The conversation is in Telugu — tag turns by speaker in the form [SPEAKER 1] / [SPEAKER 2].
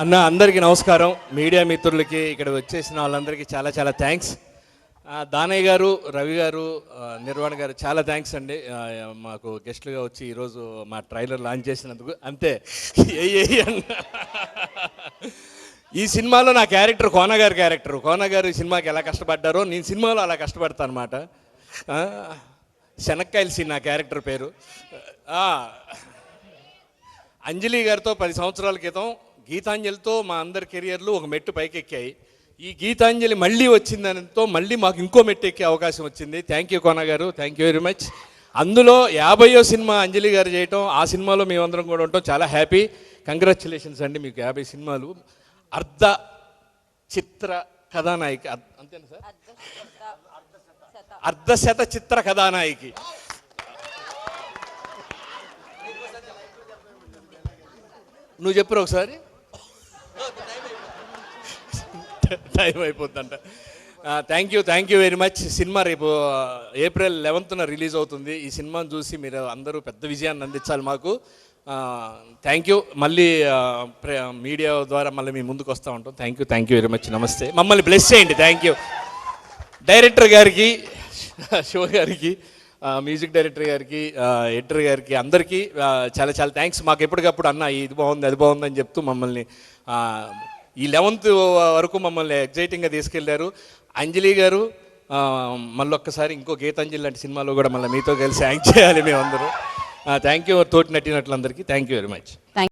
[SPEAKER 1] అన్న అందరికీ నమస్కారం. మీడియా మిత్రులకి ఇక్కడ వచ్చేసిన వాళ్ళందరికీ చాలా చాలా థ్యాంక్స్. దానయ్య గారు, రవి గారు, నిర్వాణ గారు చాలా థ్యాంక్స్ అండి. మాకు గెస్ట్లుగా వచ్చి ఈరోజు మా ట్రైలర్ లాంచ్ చేసినందుకు. అంతే ఈ సినిమాలో నా క్యారెక్టర్ కోనగారి క్యారెక్టర్. కోనగారు ఈ సినిమాకి ఎలా కష్టపడ్డారో నేను సినిమాలో అలా కష్టపడతాను అనమాట. శనక్కాయల సీన్ నా క్యారెక్టర్ పేరు. అంజలి గారితో 10 సంవత్సరాల క్రితం గీతాంజలితో మా అందరి కెరియర్లు ఒక మెట్టు పైకెక్కాయి. ఈ గీతాంజలి మళ్ళీ వచ్చిందనితో మళ్ళీ మాకు ఇంకో మెట్టు ఎక్కే అవకాశం వచ్చింది. థ్యాంక్ యూ కోన గారు, థ్యాంక్ యూ వెరీ మచ్. అందులో 50వ సినిమా అంజలి గారు చేయటం, ఆ సినిమాలో మేమందరం కూడా ఉంటాం, చాలా హ్యాపీ. కంగ్రాచులేషన్స్ అండి, మీకు 50 సినిమాలు. అర్ధ చిత్ర కథానాయిక, అంతేనా సార్? అర్ధశత చిత్ర కథానాయికి. నువ్వు చెప్పరు ఒకసారి, టైం అయిపోతుందంట. Thank you very much. Cinema రేపు ఏప్రిల్ 11న రిలీజ్ అవుతుంది. ఈ సినిమాను చూసి మీరు అందరూ పెద్ద విజయాన్ని అందించాలి మాకు. Thank you. మళ్ళీ మీడియా ద్వారా మళ్ళీ మీ ముందుకు వస్తూ ఉంటాం. Thank you very much. నమస్తే. మమ్మల్ని బ్లెస్ చేయండి. Thank you. డైరెక్టర్ గారికి, షో గారికి, మ్యూజిక్ డైరెక్టర్ గారికి, ఎడిటర్ గారికి, అందరికీ చాలా చాలా థ్యాంక్స్. మాకు ఎప్పటికప్పుడు అన్న ఇది బాగుంది అది బాగుంది అని చెప్తూ మమ్మల్ని ఈ 11th వరకు మమ్మల్ని ఎగ్జైటింగ్గా తీసుకెళ్లారు. అంజలి గారు మళ్ళీ ఒక్కసారి ఇంకో గీతాంజలి లాంటి సినిమాలో కూడా మళ్ళీ మీతో కలిసి యాక్ట్ చేయాలి మేమందరూ. Thank you. తోటి నటినట్లందరికీ థ్యాంక్ యూ వెరీ మచ్.